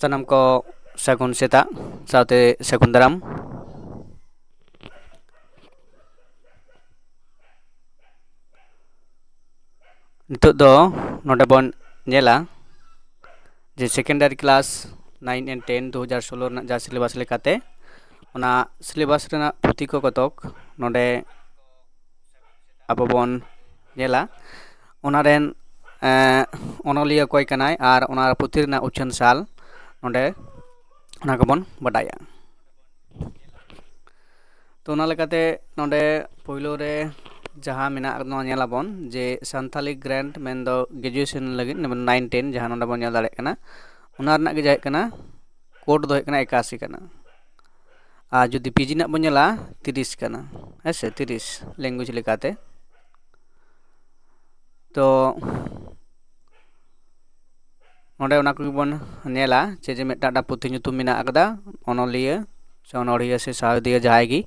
ᱥᱟᱱᱟᱢ ᱠᱚ ᱥᱟᱹᱜᱩᱱ ᱥᱮᱛᱟᱜ ᱥᱟᱶᱛᱮ ᱥᱟᱹᱜᱩᱱ ᱫᱟᱨᱟᱢ। ᱱᱤᱛᱚᱜ ᱫᱚ ᱱᱚᱰᱮ ᱵᱚᱱ ᱧᱮᱞᱟ ᱡᱮ सेकेंडारी क्लास 9 एंड 10 2016 रना जा सिलेबस लेकाते ओना सिलेबस रना पुथी को कतक नोडे आबो बन नेला ओना रेन ओनलिया कोई कनाय आर ओना पुथी रना उच्छन साल नोडे ओना को बन बडाया। तो ओना लेकाते नोडे पहिलो रे जहाँ मेना नेलाबन जे सान्थाली ग्रेंड मेन दो ग्रेजुएशन लगी 9 10 जहाँ नोडे बन नेल दाड़े कना ओना रना गे जाय कना कोड दो कना 81 कना आ जुदी पीजी ना बन नेला 30 कना हेसे 30 लैंग्वेज लेकाते। तो नोडे ओना को बन नेला जे मेटा पुथी nyutum मेना akada ओनलिया से ओनरिया से सावदिया जहाय गी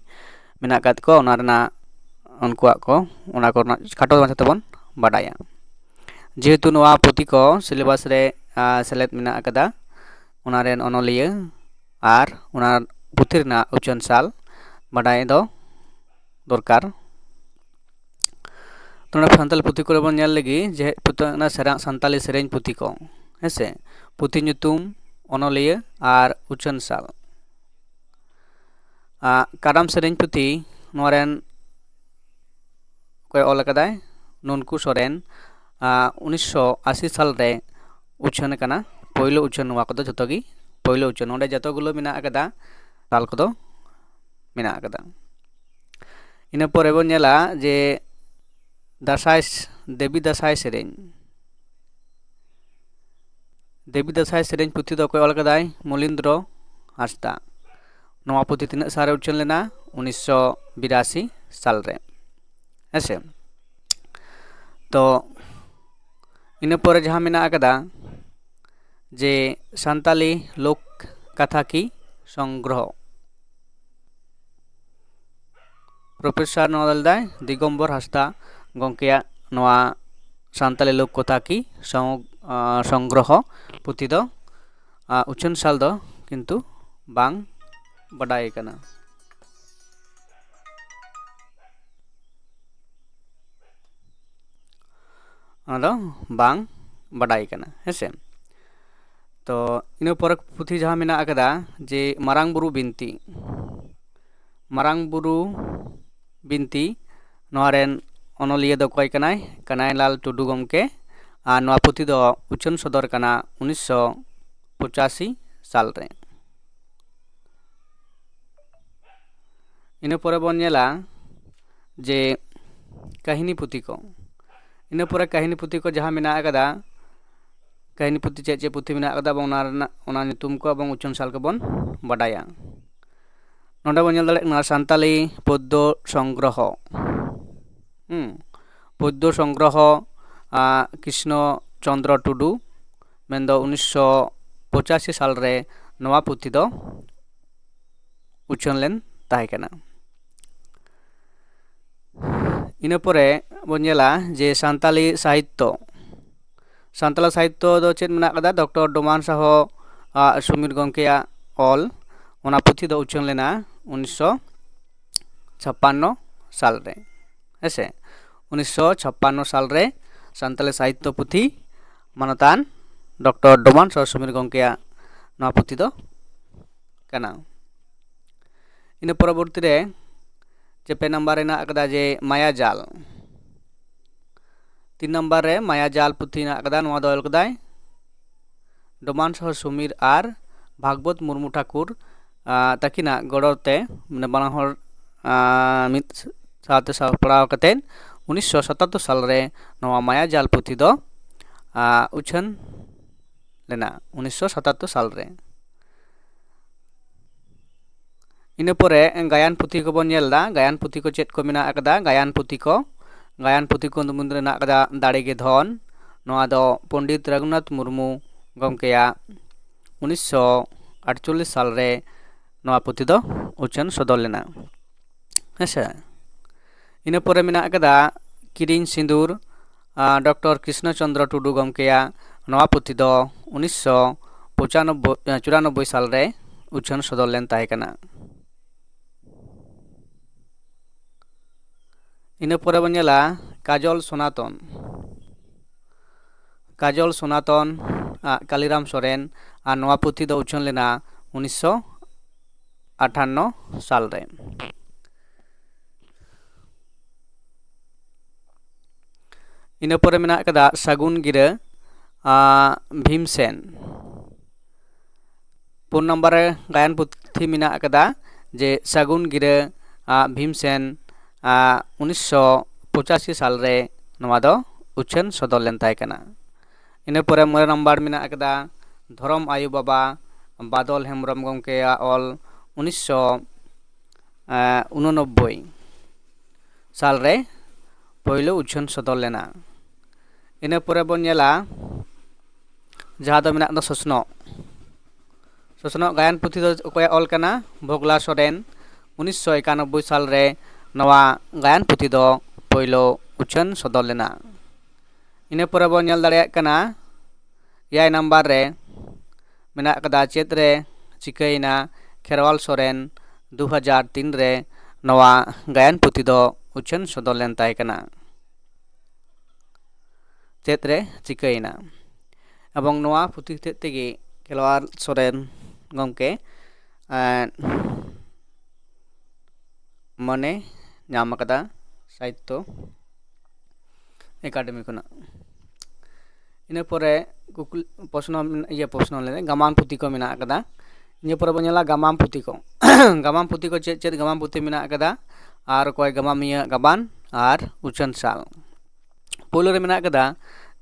मेना कात को ओना रना उनकुआ को ओना को खाटो माछा तबन बाडाया। जेहेतु नोआ पुथी को सिलेबस रे सेलेक्ट मेना akada ओना रेन ओनलिया आर ओना पुथी रना उच्चन साल बाडाय दो दरकार। तो सान्ताली पुथी को बन नेल लगी जे पुतना सान्ताली सेरेंज पुथी को हेसे पुथी nyutum ओनलिया आर उच्चन साल काराम सेरेंज पुथी नोरेन कोई ऑल कदाय नुनकु सोरेन 1980 साल रे उच्छन कना पहिलो उच्छन नोआ कदो जतोगी पहिलो उच्छन ओंडे जतोगुलो मेना akada साल कदो मेना akada। इना परे बन नेला जे दासाय देवी दासाय सेरेंज सेरेंज पुथी दो कोई ऑल कदाय मलिंद्र हांसदा नोआ पुथी तिना सारे उच्छन लेना 1982 साल रे हेसे। तो इन पर जहाँ मेना akada जे सान्ताली लोक कथा की संग्रह प्रोफेसर नोदलदाय दिगम्बर हांसदा गंकेया नोआ सान्ताली लोक कथा की संग्रह पुथी दो उच्छन साल दो किन्तु बांग बडाय कना। ओना बांग बडाय कना हेसे। तो इन पर पुथी जहाँ मेना akada जे मारांग बुरु बिनती नोरेन ओनलिया दो कोई कनाय कनायलाल टुडू गमके आ नोआ पुथी दो उच्छन सदर कना 1985 साल रे। इन पर बन नेला जे काहिनी पुथी को इन पर काहिनी पुथी को जहाँ मेना akada काहिनी पुथी चे पुथी मेना akada ओना nyutum को एवं उच्छन साल को बन बडाया। नोडे बन नेल दाड़े सान्ताली पद्य संग्रह कृष्ण चंद्र टुडू मेन दो 1985 साल रे नोआ पुथी दो उच्छन लेन ताहे कना। इन परे बन नेला जे सान्ताली साहित्य दो चेद मेना akada डॉक्टर डोमान साहो सुमिर गंकेया ऑल ओना पुथी दो उच्छन लेना 1956 साल रे हेसे 1956 साल रे सान्ताली साहित्य पुथी मानतान डॉक्टर डोमान साहो सुमिर गंकेया नोआ पुथी दो कना। इन परवर्ती रे जे पे नंबर रेना akada जे माया जाल 3 नंबर रे माया जाल पुथी ना akada नोआ दो कदाय डोमान साहो सुमिर आर भागवत मुर्मू ठाकुर ताकिना गड़ते माने बाना हर मित साथे सापड़ाव कते 1977 साल रे नोआ माया जाल पुथी दो उच्छन लेना 1977 साल रे। इन परे गायन पुथी को बन नेलदा गायन पुथी को चेद को मेना akada गायन पुथी को मुंद्रे ना akada दाड़े गे धन नोआ दो पंडित रघुनाथ मुर्मू गमकेया 1948 साल रे नोआ पुथी दो उच्छन सदर लेना हेसे। इन परे मेना akada किरिन सिंदूर डॉक्टर कृष्ण चंद्र टुडू गमकेया नोआ पुथी दो 19 1994 साल रे उछाᱹन सदर लेन ताहे कना। इना परे बन नेला काजल सोनातन कालीराम सोरेन और नवा पुथी दो उछाᱹन लेना 1958 साल रे। इना परे मेना कदा सागुन गिरा भीमसेन। 4 नंबर गायन पुथी मेना कदा जे सागुन गिरा भीमसेन 1985 साल रे नवा दो उछाᱹन सदर लेन ताहे कना। इना परे 9 नंबर मेना कदा धरम आयु बाबा बादल हेम्ब्रम गंके ऑल 1989 साल रे पहलो उछाᱹन सदर लेना। इना परे बन नेला जहाँ दो मेना ससनो गायन पुथी दो अकोया ऑल कना भोगला सोरेन 1991 साल रे नवा गायन पुथी दो पहलो उछाᱹन सदर लेना। इना परे बन नेल दाड़ेयाग कना 8 नंबर रे मेना कदा चेत रे चिकाइना खेरवाल सोरेन 2003 रे नवा गायन पुथी दो उछाᱹन सदर लेन ताहे कना। चेत रे चिकाइना एवं नवा पुथी तेगे खेरवाल सोरेन गंके मने नाम कदा साहित्य एकाडेमी खुना। इना परे प्रश्न लेने गामान पुथी को मेना कदा। इन परे बन नेला गामाम पुथी को चेद गामाम पुथी मेना कदा और कोई गामामिया गाबान और उछाᱹन साल। पोलो रे मेना कदा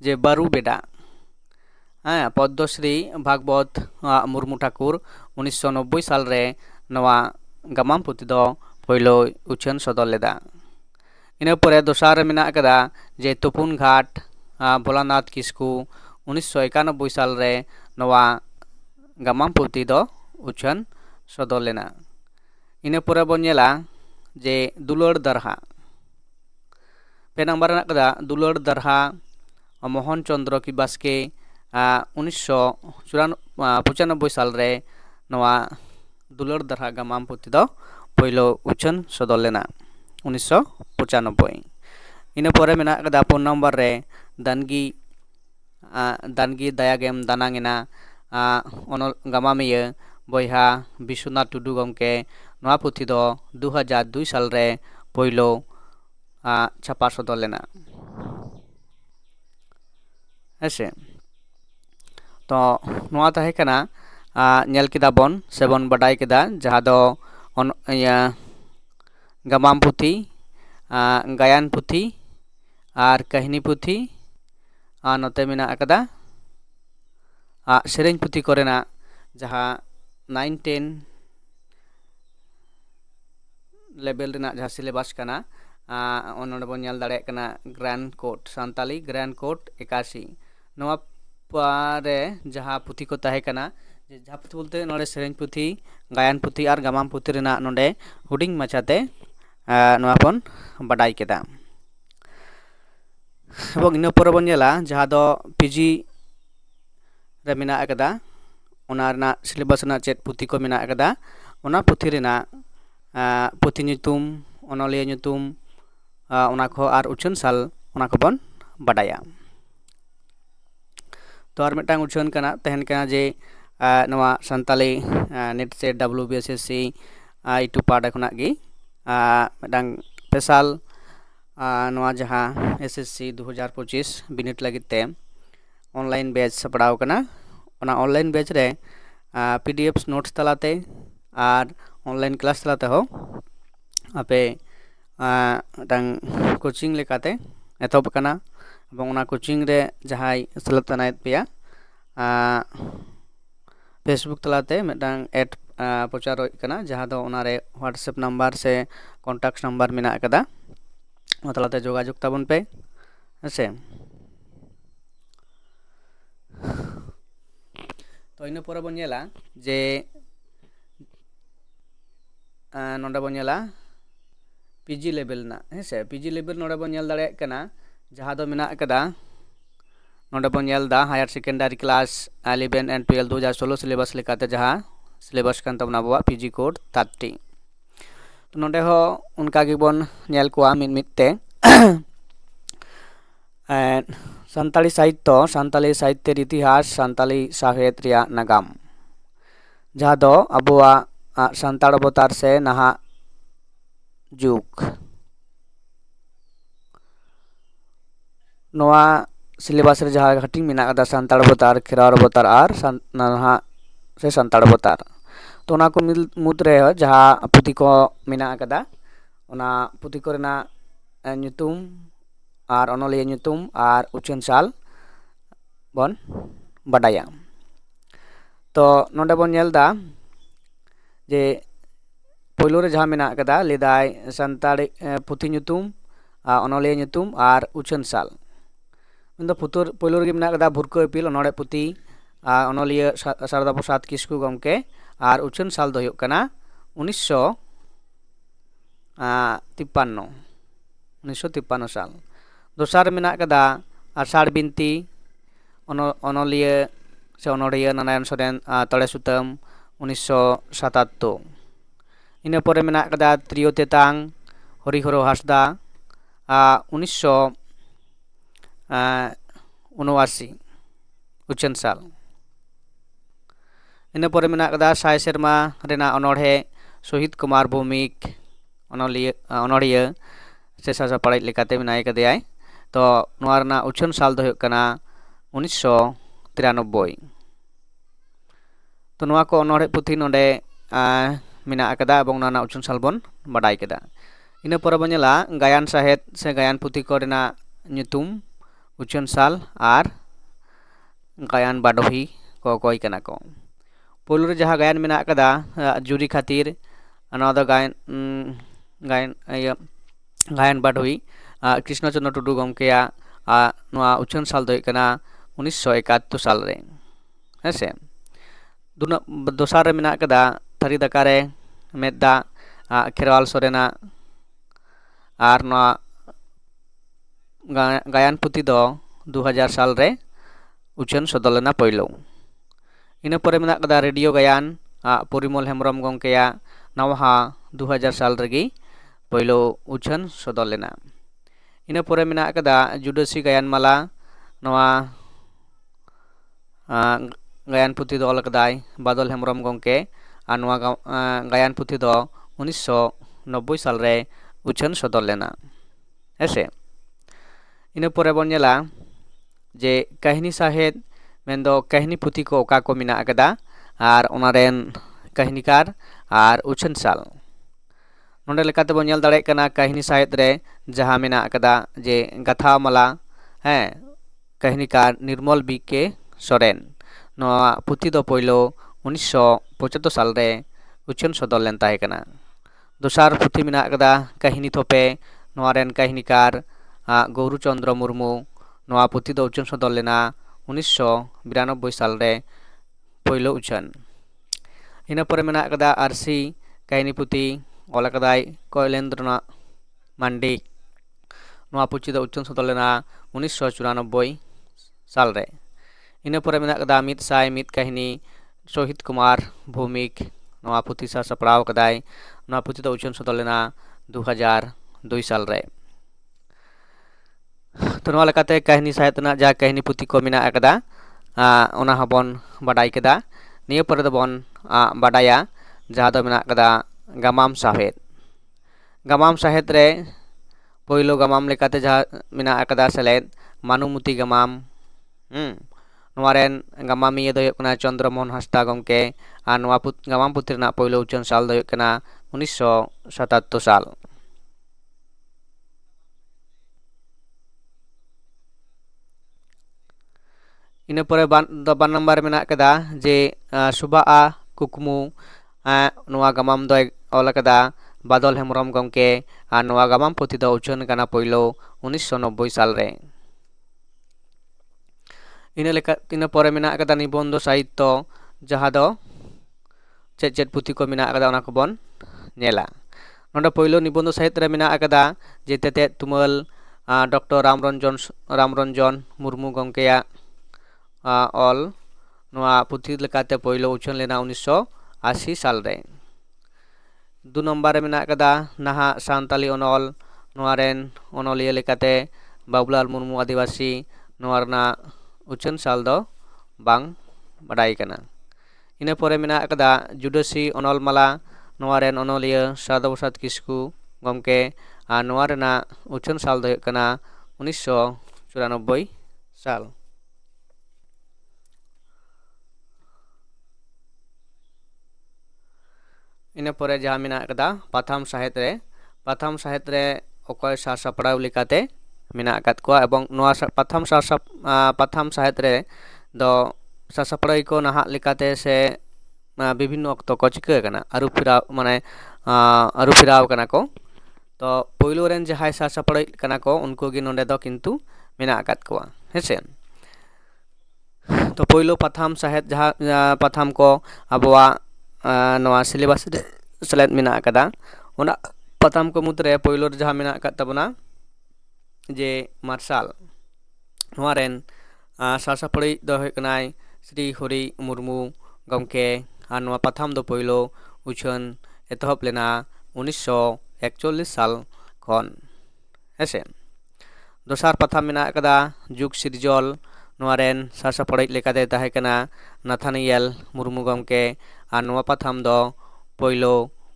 जे बारू बेडा पद्मश्री भागवत मुर्मू ठाकुर 1990 साल रे नवा गामाम पुथी दो पहलो उछाᱹन सदर लेदा। इना परे दोसार मेना कदा जे तुपुन घाट भोलानाथ किस्कू 1991 साल रे नवा गामाम पुथी दो उछाᱹन सदर लेना। इना परे बन नेला जे दुलार दरहा। 5 नंबर कदा दुलार दरहा मोहन चंद्र की बास्के 1995 साल रे नवा दुलार दरहा गामाम पुथी दो पहलो उछाᱹन सदर लेना 1995। इना परे मेना कदा 4 नंबर रे दानगी दायागेम दानांगेना गामामिया बयहा विश्वनाथ टुडू गंके नवा पुथी दो 2002 साल रे पहलो छापा सदर लेना। ऐसे तो नवा ताहे कना नेल केदा बन से बन बडाई केदा जहाँ दो गामाम पुथी गायन पुथी और कहानी पुथी नोते मेना कदा सेरेंज पुथी कोरेना जहाँ 9-10 लेवल रेना जहाँ सिलेबस कना नोडे बन नेल दाड़ेयाग कना ग्रैंड कोट सान्ताली ग्रैंड कोट 81 नवा पारे जहाँ पुथी को ताहे कना जहाँ पुथी बोलते नोडे सेरेंज पुथी गायन पुथी और गामाम पुथी रेना नोडे हुडिंग माछाते नवा बन बडाई केदा। एवं इन परे बन नेला जहाँ दो पीजी रे मेना कदा ओना रेना सिलेबस रेना चेत पुथी को मेना कदा ओना पुथी रेना पुथी ᱧᱩᱛᱩᱢ ओनलिया ᱧᱩᱛᱩᱢ ओना को और उछाᱹन साल ओना को बन बडाया। तो और मिटांग उछाᱹन कना तहन कना जे नवा संताली नेट से WBSSC यूट्यूब पाड़ा खुना गी मिटांग स्पेशल नवा जहाँ SSC 2025 बिनिट लगित ते ऑनलाइन बैच सपड़ाव कना ओना ऑनलाइन बैच रे PDF नोट्स तलाते और ऑनलाइन क्लास तलाते हो आपे मिटांग कोचिंग लेकाते एतोब कना एवं ओना कोचिंग रे जहाँ सेलेक्ट तनायत पेया फेसबुक तलाते मिटांग एड प्रचार कना जहाँ दो ओनारे व्हाट्सएप नंबर से कॉन्टैक्ट नंबर मेना कदा तलाते जोगाजोग ताबन पे ऐसे। तो इन परे बन नेला जे नोडे बन नेला पीजी लेवल ना हेसे पीजी लेवल नोडे बन नेल दाड़ेयाग कना जहाँ दो मेना कदा नोडे बन नेल दा higher secondary class 11 and 12 2016 syllabus लेकाते जहां सिलेबस कान तबना बवा पीजी कोड 30 तो नोडे हो उनका गिबन नेल कोआ मिन मित्ते सानताली साहित्य इतिहास सानताली साहेद रिया नागाम जहां दो अबुआ सानताड़ अवतार से नहा जुग नोआ सिलेबस रे जहां हटिंग मिना कदा सानताड़ अवतार खेरार अवतार आर नहा से सानताड़ अवतार तो ना को मुद रे जहां पुथी को मिना कदा ओना पुथी को रेना nyutum आर ओनोलिया nyutum आर उचन साल बन बडाया तो नोडे बन नेल दा जे पोलो रे जहां मिना कदा लेदाय सानताड़ी पुथी nyutum ओनोलिया nyutum आर उचन साल ᱢᱮᱱᱫᱚ ᱯᱩᱛᱩᱨ ᱯᱳᱭᱞᱳ ᱨᱮᱜᱮ ᱢᱮᱱᱟᱜ ᱠᱟᱫᱟ ᱵᱷᱩᱨᱠᱟᱹ ᱤᱯᱤᱞ ᱚᱱᱚᱲᱦᱮ ᱯᱩᱛᱷᱤ ᱚᱱᱚᱞᱤᱭᱟᱹ ᱥᱟᱨᱚᱫᱟ ᱯᱨᱚᱥᱟᱫ ᱠᱤᱥᱠᱩ ᱜᱚᱢᱠᱮ ᱟᱨ ᱩᱪᱷᱟᱹᱱ ᱥᱟᱞ ᱫᱚ ᱦᱩᱭᱩᱜ ᱠᱟᱱᱟ 1953 साल दोसार मेनाक कदा आषाढ़ बिनती ओनोलिया से ओनोड़िया नारायण सोरेन तड़े सुतम 1977 इन परे मेनाक कदा त्रियो तेतांग हरिहर हासदा 1979 उचन साल इन परे मेनाक कदा साय सेरमा रेना ओनोड़हे शहीद कुमार भौमिक ओनोड़िया से सासा पढ़ाई लेकाते मेनाय कदेयाय तो नोआ रना उछन साल दो हुयुग कना 1993 तो नोआ को ओनोड़हे पुथी नोडे मेना कदा एबं नोआ उछन साल बन बाडाय केदा इन पर बन नेला गायन साहेद से गायन पुथी को रेना nyutum उछन साल आर गायन बाडोही को कोई कना को पोलो रे जहां गायन मेना कदा जुरी खातिर नोआ दो गायन बाडोही कृष्णचंद्र टुडू गमकेया उछन साल दो कना 1971 साल रे हेसे दोसार रे मेना कदा थरी दकारे मेदा खेरवाल सोरेना आर नोआ गायन पुथी दो 2000 साल रे उछन सदलना पहिलो इन परे मेना कदा रेडियो गायन परिमल हेम्ब्रम गमकेया नवा 2000 साल रेगी पहिलो उछन सदलना इन परे मेना कदा जुडसी गायन माला नवा गायन पुथी दो अलकदाय बादल हेम्ब्रम गमके आ नवा गायन पुथी दो 1990 साल रे उछन सदलना हेसे इन परे बन नेला जे काहिनी साहेद मेंदो काहिनी पुथी को ओका को मिना कदा आर ओनारेन काहिनीकार आर उछन साल नोंडे लेकाते बन नेल दाड़े कना काहिनी साहेद रे जहां मेना कदा जे गाथा माला हैं काहिनीकार निर्मल बी के सोरेन नोआ पुथी दो पहिलो 1975 साल रे उछन सदल लेन ताहे कना दोसार पुथी मेना कदा काहिनी थोपे नोआरेन काहिनीकार गौरू चंद्र मुर्मू नोआ पुथी दो उछन सदल लेना 1992 साल रे पहिलो उछन इन परे मेना कदा आरसी काहिनी पुथी ओलकदाय कोयलेंद्रनाथ मांडी नोआ पुथी दो उछन सदल लेना 1994 साल रे इन परे मेना कदा मित साय मित काहिनी शहीद कुमार भौमिक नोआ पुथी सा सपड़ाव कदाय नोआ पुथी दो उछन सदल लेना 2002 साल रे तो नोआ लेकाते काहिनी साहित्य ना जा काहिनी पुथी को मेना कदा ओना हबन बाडाय केदा निय परे दो बन बाडाया जहां दो मेना कदा गामाम साहेद रे पहिलो गामाम लेकाते जहां मेना कदा सेलेद मानुमुती गामाम नोआरेन गामामिया दो हुयुग कना चंद्रमोहन हासदा गमके आ नोआ गामाम पुथी रेना पहिलो उछन साल दो हुयुग कना 1977 साल इन परे बान नंबर मेना कदा जे सुबा कुकमु नोआ गामाम दो ओल कदा बादल हेम्ब्रम गमके आ नोआ गामाम पुथी दो उछन कना पहिलो 1990 साल रे इन परे मेना कदा निबंध साहित्य जहां दो चेद पुथी को मेना कदा ओना को बन नेला नोंडे पहिलो निबंध साहित्य रे मेना कदा जे तेते तुमल डॉक्टर रामरंजन मुर्मू गमकेया ᱚᱞ ᱱᱚᱣᱟ ᱯᱩᱛᱷᱤ ᱞᱮᱠᱟᱛᱮ ᱯᱳᱭᱞᱳ ᱩᱪᱷᱟᱹᱱ ᱞᱮᱱᱟ 1980 ᱥᱟᱞ ᱨᱮ। 2 নম্বর রে মেনাᱜ ᱠᱟᱫᱟ ᱱᱟᱦᱟᱜ ᱥᱟᱱᱛᱟᱞᱤ ᱚᱱᱚᱞ ᱱᱚᱣᱟ ᱨᱮᱱ ᱚᱱᱚᱞᱤᱭᱟᱹ ᱞᱮᱠᱟᱛᱮ ᱵᱟᱵᱩᱞᱟᱞ ᱢᱩᱨᱢᱩ ᱟᱹᱫᱤᱵᱟᱹᱥᱤ ᱱᱚᱣᱟ ᱨᱮᱱᱟᱜ ᱩᱪᱷᱟᱹᱱ ᱥᱟᱞ ᱫᱚ ᱵᱟᱝ ᱵᱟᱰᱟᱭ ᱠᱟᱱᱟ। ᱤᱱᱟᱹ ᱯᱚᱨᱮ ᱢᱮᱱᱟᱜ ᱠᱟᱫᱟ ᱡᱩᱰᱟᱹᱥᱤ ᱚᱱᱚᱞ ᱢᱟᱞᱟ ᱱᱚᱣᱟ ᱨᱮᱱ ᱚᱱᱚᱞᱤᱭᱟᱹ ᱥᱟᱨᱚᱫᱟ ᱯᱨᱚᱥᱟᱫ ᱠᱤᱥᱠᱩ ᱜᱚᱢᱠᱮ ᱟᱨ ᱱᱚᱣᱟ ᱨᱮᱱᱟᱜ ᱩᱪᱷᱟᱹᱱ ᱥᱟᱞ ᱫᱚ ᱦᱩᱭᱩᱜ ᱠᱟᱱᱟ 1994 ᱥᱟᱞ। ᱤᱱᱟᱹ ᱯᱚᱨᱮ ᱡᱟᱦᱟᱸ ᱢᱮᱱᱟᱜ ᱠᱟᱫᱟ ᱯᱟᱛᱷᱟᱢ ᱥᱟᱦᱮᱫ ᱨᱮ ᱚᱠᱚᱭ ᱥᱟᱥᱟᱯᱲᱟᱣ ᱞᱮᱠᱟᱛᱮ ᱢᱮᱱᱟᱜ ᱟᱠᱟᱫ ᱠᱚᱣᱟ ᱮᱵᱚᱝ ᱱᱚᱣᱟ ᱯᱟᱛᱷᱟᱢ ᱥᱟᱦᱮᱫ ᱨᱮ ᱫᱚ ᱥᱟᱥᱟᱯᱲᱟᱣ ᱠᱚ ᱱᱟᱦᱟᱜ ᱞᱮᱠᱟᱛᱮ ᱥᱮ ᱵᱤᱵᱷᱤᱱᱱᱚ ᱚᱠᱛᱚ ᱠᱚ ᱪᱤᱠᱟᱹ ᱠᱟᱱᱟ ᱟᱹᱨᱩ ᱯᱷᱮᱨᱟᱣ ᱠᱟᱱᱟ ᱠᱚ। ᱛᱚ ᱯᱳᱭᱞᱳ ᱨᱮᱱ ᱡᱟᱦᱟᱸᱭ ᱥᱟᱥᱟᱯᱲᱟᱣ ᱠᱟᱱᱟ ko उनको ᱜᱮ ᱱᱚᱰᱮ ᱫᱚ ᱠᱤᱱᱛᱩ ᱢᱮᱱᱟᱜ ᱟᱠᱟᱫ ᱠᱚᱣᱟ ᱦᱮᱸᱥᱮ। ᱛᱚ ᱯᱳᱭᱞᱳ ᱯᱟᱛᱷᱟᱢ ᱥᱟᱦᱮᱫ ᱡᱟᱦᱟᱸ ᱯᱟᱛᱷᱟᱢ ko ᱟᱵᱚᱣᱟᱜ ᱱᱚᱣᱟ सिलेबस ᱨᱮ सेलेद मेना कदा ओना पथम को मुद्रे पोइलो जहां मेना का तबना जे मार्शल नोआ रेन सासापड़ी दो हकनाय श्री हरि मुर्मू गमके आ नोआ पथम दो पोइलो उछन एतहब लेना 1941 साल खन हेसे दोसार पथम मेना कदा जुग सिरजल नोआ रेन सासापड़ी लेकाते ताहेकना नाथानियल मुर्मू गमके आ नोआ पथम दो पोइलो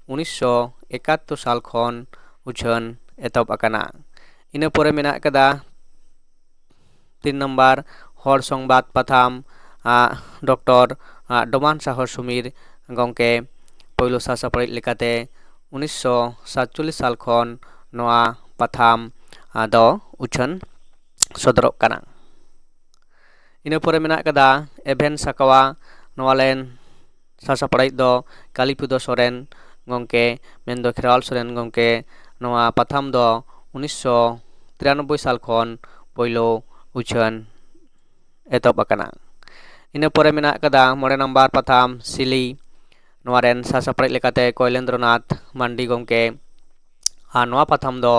1971 साल खन उछन एतहब अकाना इना पोरे मेना कदा 3 नंबर हर संबाद पथाम डॉक्टर डोमान साहर सुमीर गंके पोइलो सासापड़ी लेकाते 1947 साल खन नोआ पथाम दो उछन सदरक काना इना पोरे मेना कदा एभेन साकावा नोआलेन सासापड़ी दो कालीपुदो सोरेन गंके मेन्दो खेराल सोरेन गंके नोआ पथाम दो 1993 साल खन पोइलो उछन एतहब अकाना इना पोरे मेना कदा 9 नंबर पथाम सिली नोआ रेन सासापड़ी लेकाते कोयलेंद्रनाथ मांडी गंके आ नोआ पथाम दो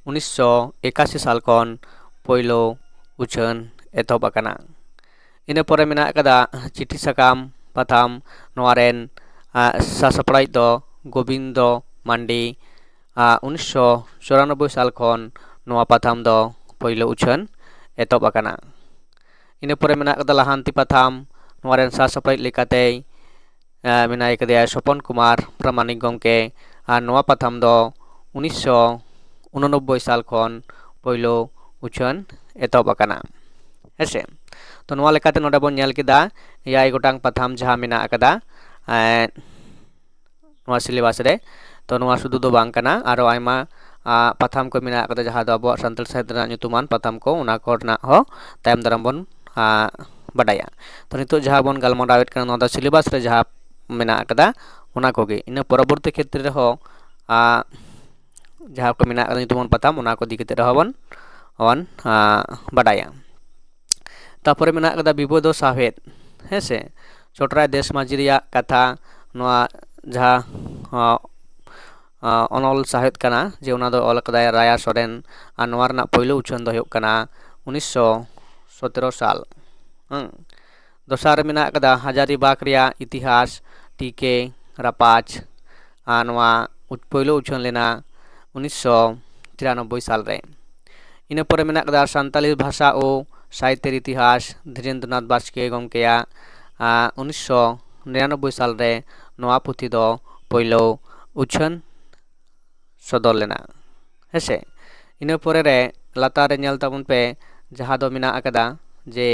1981 साल खन पोइलो उछन एतहब अकाना इना पोरे मेना कदा चिठी साकाम पथाम नोआ रेन सासापड़ी दो गोविंदो मांडी 1994 साल खन नोआ पथाम दो पोइलो उछन एतहब अकाना इना पोरे मेना कदा लाहांती पथाम नोआ रेन सासापड़ी लेकाते मेनाय कदे स्वपन कुमार प्रामाणिक गंके आ नोआ पथाम दो 1989 साल खन पोइलो उछन एतहब अकाना हेसे तो नोआ लेकाते नोडे बोन नेल केदा 8 गोटांग पथाम जहां मेना कदा नोआ सिलेबस रे तो नोआ सुदु दो बांग कना आरो आयमा पथाम को मेना कदा जहां दो अबो सान्ताल साहित्य रना nyutuman पथाम को उना को रना हो तायम दाराम बोन बडाया तो नितो जहां बोन गलमरावेट कना नोदा सिलेबस रे जहां मेना कदा उना कोगे इन परवर्ती क्षेत्र रे हो जहां को मेना कदा nyutuman पथाम उना को दिकते रे होबन बडाया तापरे मेना कदा विबोधो साहेद हेसे छोटराय देश माजिरिया कथा नोआ जहां अनल साहित्य कना जे उना दो ऑल कदाय राया सोरेन आ नोआ रना पहिलो उछन दो कना 1917 साल दोसार मेना कदा हजारीबाग रिया इतिहास टीके रापाच आ नोआ पहिलो उछन लेना 1993 साल रे इना पोरे मेना कदा सान्ताली भाषा ओ साहित्य इतिहास धीरेन्द्रनाथ बास्के गंकेया 1999 साल रे नोआ पुथी दो पहिलो उछन सदर लेना हेसे इना पोरे रे लातार रे नेल ताबन पे जहां दो मेना अकदा जे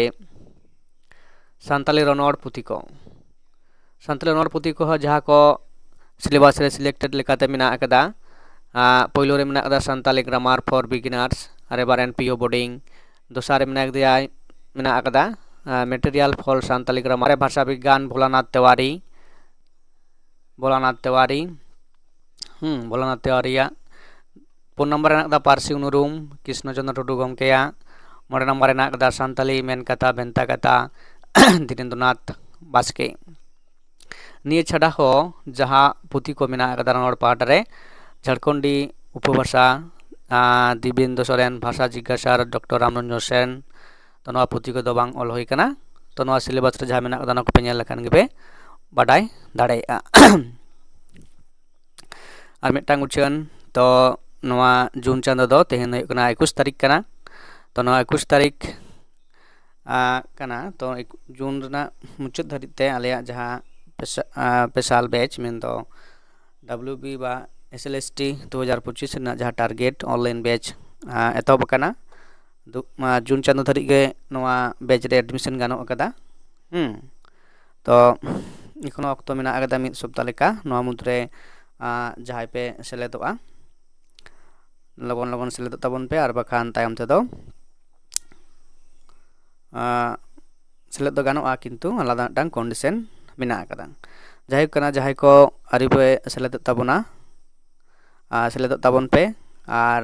सान्ताली रनोड़ पुथी को जहां को सिलेबस रे सिलेक्टेड लेकाते मेना अकदा पहिलो रे मेना अकदा सान्ताली ग्रामार फॉर बिगिनर्स आरे बारेन पीओ बोर्डिंग दोसार रे मेना अकदा मटेरियल फॉर सान्ताली ग्रामार भाषा विज्ञान भोलानाथ तिवारी पुन नंबर दा पारसी उनुरुम कृष्णचंद्र टुडू गमकेया मोड़े नंबर दा सान्ताली मेन कथा भेंता कथा धीरेन्द्रनाथ बास्के निये छाड़ा हो जहां पुथी को मेना कदा रनोड़ पाट रे झारखंडी उपभाषा दिव्येंद्र सोरेन भाषा जिज्ञासा डॉक्टर रामरंजन सेन तो नोआ पुथी को दो बांग ऑल होई कना तो नवा सिलेबस रे जहाँ मेना कदा नako पे ñel लेखान गे पे बाडाय दाड़ेया और मिटटांग उछान तो नवा जून चांदो दो तेहेन हुयुग कना 21 तारीख कना तो नवा 21 तारीख कना तो जून रना मुचाद धारित ते आलेया जहाँ पेशाल बैच मेन दो WB बा SLST 2025 रना जहाँ टारगेट ऑनलाइन बैच एतहब कना जून चांदो धारित गे नवा बैच रे एडमिशन गानो अकदा तो एखोनो अक्तो मेना अकदा मिद सप्ताह लेका नवा मुद्रे जहाँ पे सेलेदोआ लगन लगन सेलेदो ताबन पे और बाखान तायम तेदो सेलेद दो गानोआ किन्तु आलादा मिदटांग कंडिशन मेना अकदा जाहिक कना जहाँ को आरि पे सेलेद ताबना सेलेद ताबन पे और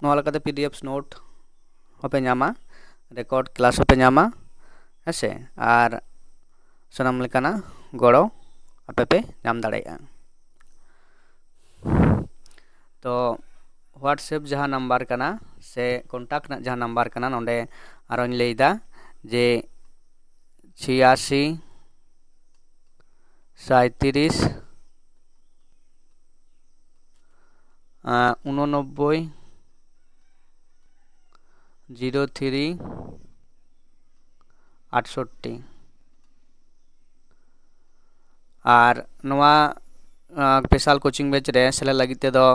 नवा लेकाते PDF नोट होपे ᱧᱟᱢᱟ रेकॉर्ड क्लास होपे ᱧᱟᱢᱟ हेसे और सनाम लेकाना गड़ो आपे पे नाम दाड़ेया तो व्हाट्सएप जहाँ नंबर कना से कॉन्टैक्ट ना जहाँ नंबर कना नोंडे आरोन लेइदा जे 86 37 89 03 68 और नवा स्पेशल कोचिंग बैच रे सेले लगी तेदो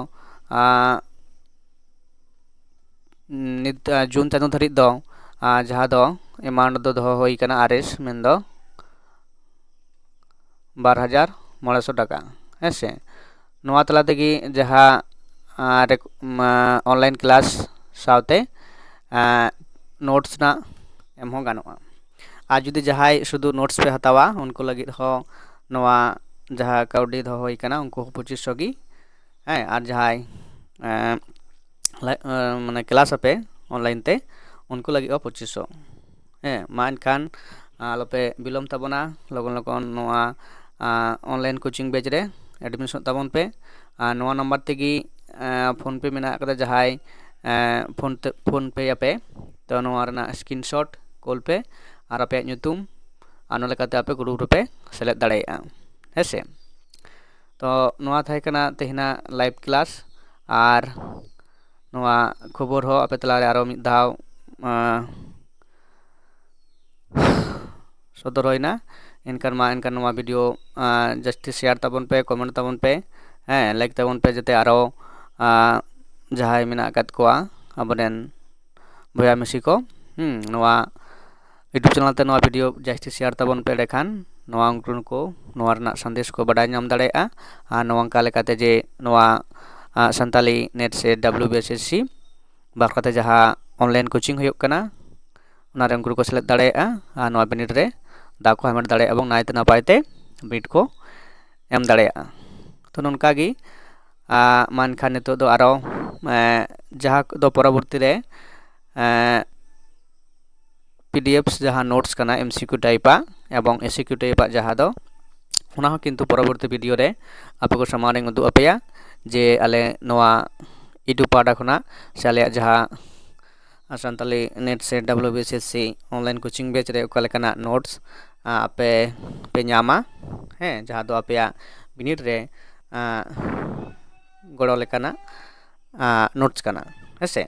नित जून चांदो धारित दो जहाँ दो एमाउंट दो दो होई कना RS मेन दो 12,900 टाका हेसे नवा तला तेगी जहाँ ऑनलाइन क्लास सावते नोट्स ना एम हो गानोआ आज जुदी जहाँ शुद्ध नोट्स पे हतावा उनको लगी हो नवा जहाँ काउडी दो होई कना उनको 2500 गी है और जहाँ माने क्लास पे ऑनलाइन ते उनको लगी 2500 है मान खान आलोपे बिलोम ताबना लगन लगन नवा ऑनलाइन कोचिंग बैच रे एडमिशन ताबन पे नवा नंबर तेगी फोन पे मेना कदा जहाँ फोन पे पे तो नवा रना स्क्रीनशॉट कॉल पे और आपे ᱧᱩᱛᱩᱢ आनो लेकाते आपे ग्रुप पे सेलेक्ट दाड़ेया हेसे तो नवा थाई कना तेहना लाइव क्लास और नवा खबर हो आपे तलारे आरो मिद धाव सदर होइना इनकान नवा वीडियो जस्ती शेयर ताबन पे कमेंट ताबन पे हैं लाइक ताबन पे जते आरो जहाँ मेना कद कोआ अबरेन भया मिसी को नवा यूट्यूब चैनल ते नवा वीडियो जस्ती शेयर ताबन पे लेखान नवा उनको को नवा रना संदेश को बडाय नाम दाड़ेया और नवा का लेकाते जे नवा संताली नेट से WBSSC बारकाते जहाँ ऑनलाइन कोचिंग हुयुग कना उनारे उनको को सेलेक्ट दाड़ेया और नवा बिनिड रे दा को हामेट दाड़ेया एबं नायते नापायते बिट को एम दाड़ेया तो नोनका गी मान खान नितो दो आरो जहाँ दो परवर्ती रे PDFs जहाँ नोट्स कना MCQ टाइपा एवं SCQ टाइपा जहाँ दो उना हो किन्तु परवर्ती वीडियो रे आपे को सामाने उदु अपेया जे आले नवा यूट्यूब पाडा खुना से आले जहाँ संताली नेट से WBSSC ऑनलाइन कोचिंग बैच रे ओका लेकाना नोट्स आपे पे ᱧᱟᱢᱟ हैं जहाँ दो अपेया बिनिड रे गड़ो लेकाना नोट्स कना हेसे